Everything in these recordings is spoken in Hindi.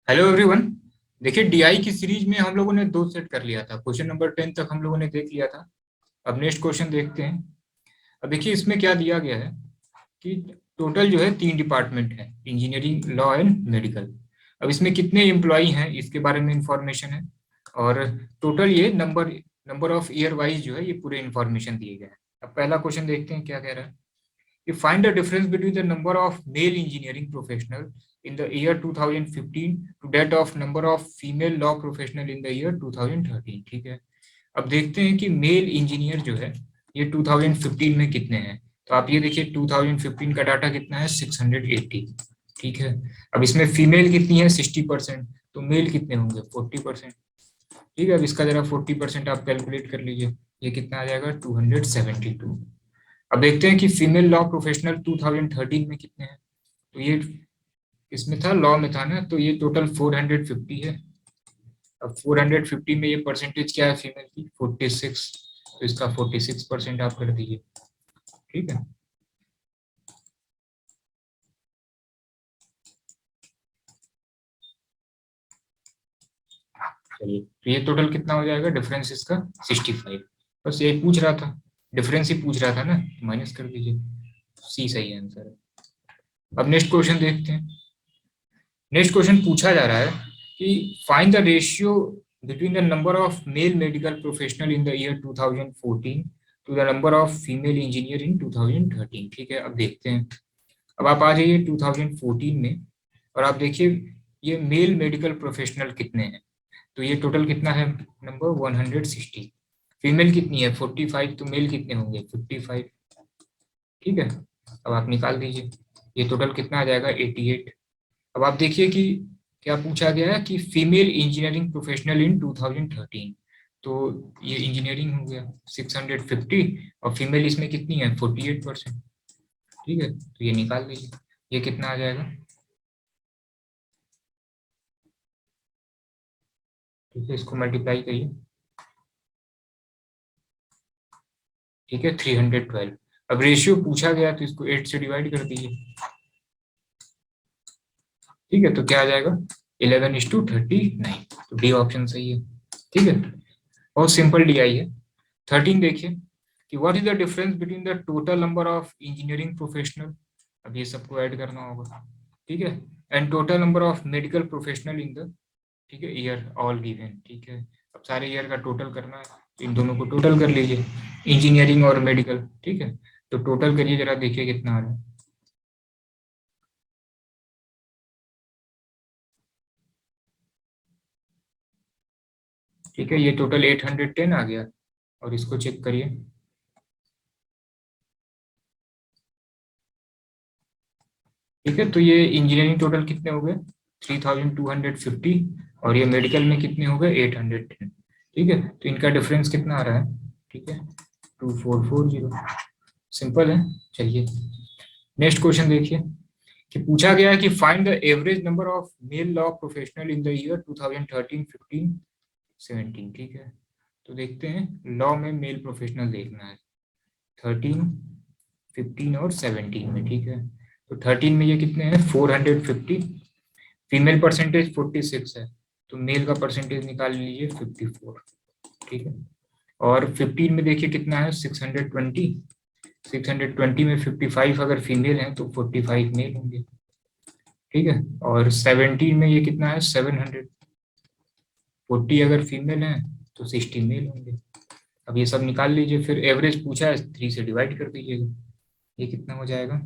Hello everyone. देखिए डीआई की सीरीज में हम लोगों ने दो सेट कर लिया था। क्वेश्चन नंबर 10 तक हम लोगों ने देख लिया था। अब नेक्स्ट क्वेश्चन देखते हैं। अब देखिए इसमें क्या दिया गया है कि टोटल जो है तीन डिपार्टमेंट है, इंजीनियरिंग, लॉ एंड मेडिकल। अब इसमें कितने एम्प्लॉई हैं इसके बारे में इंफॉर्मेशन है, और टोटल ये number number of year wise जो है ये पूरे इंफॉर्मेशन दिए गए हैं। अब पहला क्वेश्चन देखते हैं क्या कह रहा है। You find the difference between the number of male engineering professional in the year 2015 to that of number of female law professional in the year 2013। ठीक है। अब देखते हैं कि मेल इंजीनियर जो है ये 2015 में कितने हैं। तो आप ये देखिए 2015 का डाटा कितना है, 680। ठीक है। अब इसमें फीमेल कितनी है, 60%। तो मेल कितने होंगे, 40%। ठीक है। अब इसका जरा 40% आप कैलकुलेट कर लीजिए, ये कितना आ जाएगा, 272। अब देखते हैं कि फीमेल लॉ प्रोफेशनल 2013 में कितने हैं। तो ये इसमें था, लॉ में था ना, तो ये टोटल 450 है। अब 450 में ये परसेंटेज क्या है फीमेल की, 46। तो इसका 46% आप कर दीजिए। ठीक है। चलिए, तो ये टोटल कितना हो जाएगा डिफरेंस इसका, 65। बस यही पूछ रहा था, डिफरेंस ही पूछ रहा था ना, माइनस कर दीजिए। सी सही आंसर है। अब नेक्स्ट क्वेश्चन देखते हैं। नेक्स्ट क्वेश्चन पूछा जा रहा है कि find the ratio between the number of male medical professional in the year 2014 to the number of female engineer in 2013। ठीक है। अब देखते हैं। अब आप आ जाइए 2014 में, और आप देखिए ये मेल मेडिकल प्रोफेशनल कितने हैं। तो ये टोटल कितना है, नंबर 160। फीमेल कितनी है, 45। तो मेल कितने होंगे, 55। ठीक है। अब आप निकाल दीजिए, ये टोटल कितना आ जाएगा, 88। अब आप देखिए कि क्या पूछा गया है कि फीमेल इंजीनियरिंग प्रोफेशनल इन 2013। तो ये इंजीनियरिंग हो गया 650, और फीमेल इसमें कितनी है, 48%। ठीक है। तो ये निकाल लीजिए, ये कितना आ जाएगा। ठीक है, इसको मल्टीप्लाई करिए। ठीक है, 312। अब रेशियो पूछा गया तो इसको 8 से डिवाइड कर दीजिए। ठीक है। तो क्या आ जाएगा, 11:39। तो डी ऑप्शन सही है। ठीक है। बहुत सिंपल डी आई है। 13 देखिए कि what is the difference between the total number of engineering professional. अब ये सबको ऐड करना होगा। ठीक है। And total number of medical professional in the, ठीक है, ईयर ऑल गिवन। ठीक है। अब सारे ईयर का टोटल करना है, तो इन दोनों को टोटल कर लीजिए, इंजीनियरिंग और मेडिकल। ठीक है। तो टोटल करिए जरा, देखिए कितना आ रहा है। ठीक है, ये टोटल 810 आ गया। और इसको चेक करिए। ठीक है। तो ये इंजीनियरिंग टोटल कितने हो गए, 3250। और ये मेडिकल में कितने हो गए, 810। ठीक है। तो इनका डिफरेंस कितना आ रहा है, ठीक है, 2440। सिंपल है। चलिए नेक्स्ट क्वेश्चन देखिए कि पूछा गया है कि find the average number of mail law professional in the year 2013, 15, 17। ठीक है। तो देखते हैं, लॉ में मेल प्रोफेशनल देखना है 13, 15 और 17 में। ठीक है। तो 13 में ये कितने हैं, 450। फीमेल परसेंटेज 46 है, तो मेल का परसेंटेज निकाल लीजिए 54। ठीक है। और 15 में देखिए कितना है, 620। 620 में 55 अगर फीमेल है तो 45 मेल होंगे। ठीक है। और 17 में ये कितना है, 700। 40 अगर फीमेल है तो 60 मेल होंगे। अब ये सब निकाल लीजिए, फिर एवरेज पूछा है, 3 से डिवाइड कर दीजिएगा। ये कितना हो जाएगा,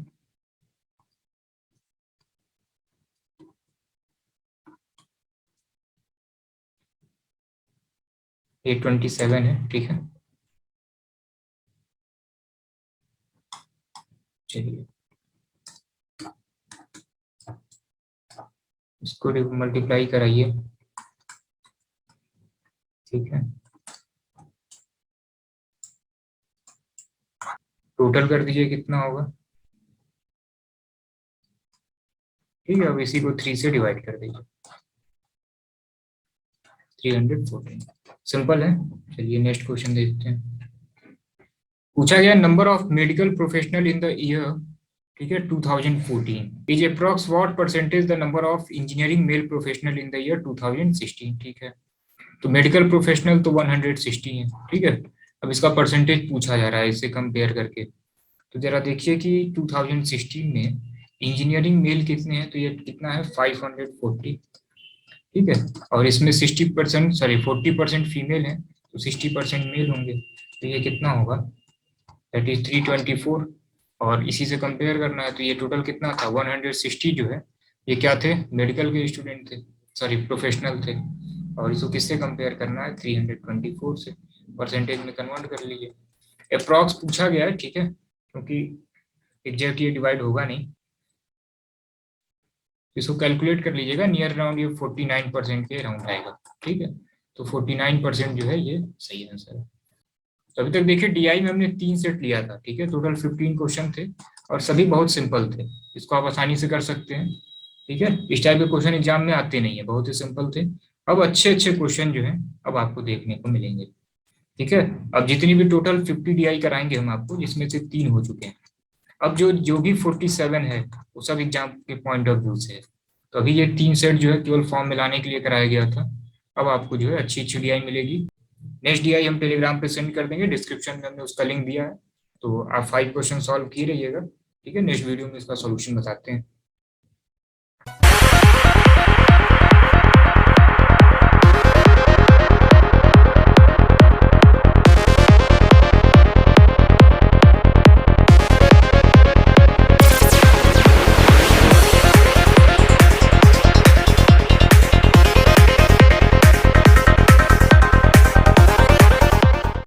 ये 27 है। ठीक है। चलिए इसको मल्टीप्लाई कराइए। ठीक है। टोटल कर दीजिए कितना होगा। ठीक है। अब इसी को 3 से डिवाइड कर दीजिए, 314। सिंपल है। चलिए नेक्स्ट क्वेश्चन देखते हैं। पूछा गया number of medical professional in the year ठीक है 2014 is approx what percentage the number of engineering male professional in the year 2016। ठीक है, तो मेडिकल प्रोफेशनल तो 160 है। ठीक है, अब इसका परसेंटेज पूछा जा रहा है इससे कंपेयर करके। तो जरा देखिए कि 2016 में इंजीनियरिंग मेल कितने हैं, तो ये कितना है 540। ठीक है, और इसमें 60% सॉरी 40% फीमेल है, तो 60% मेल होंगे, तो ये कितना होगा, दैट इज 324। और इसी से कंपेयर करना है, तो ये टोटल कितना था 160 जो है, ये क्या थे, मेडिकल के स्टूडेंट थे, सॉरी प्रोफेशनल थे। और इसको किससे कंपेयर करना है, 324 से। परसेंटेज में कन्वर्ट कर लीजिए, अप्रॉक्स पूछा गया है, ठीक है, क्योंकि एग्जैक्ट ये डिवाइड होगा नहीं। इसको कैलकुलेट कर लीजिएगा, नियर अराउंड ये 49% के अराउंड आएगा। ठीक है, तो 49% जो है ये सही आंसर है। तो अभी तक देखिए डीआई में हमने 3 सेट लिया था। ठीक है, टोटल 15 क्वेश्चन थे और सभी बहुत सिंपल थे, इसको आप आसानी से कर सकते हैं। ठीक है, इस टाइप के क्वेश्चन एग्जाम में आते नहीं है, बहुत ही सिंपल थे। अब अच्छे अच्छे क्वेश्चन जो है अब आपको देखने को मिलेंगे। ठीक है, अब जितनी भी टोटल 50 डीआई कराएंगे हम आपको, जिसमें से 3 हो चुके हैं। अब जो भी 47 है वो सब एग्जाम के पॉइंट ऑफ व्यू से है। तो अभी ये 3 सेट जो है केवल फॉर्म मिलाने के लिए कराया गया था। अब आपको जो है अच्छी अच्छी डीआई मिलेगी। नेक्स्ट डीआई हम टेलीग्राम पे सेंड कर देंगे, डिस्क्रिप्शन में हमने उसका लिंक दिया है। तो आप 5 क्वेश्चन सॉल्व किए रहिएगा। ठीक है, नेक्स्ट वीडियो में इसका सॉल्यूशन बताते हैं।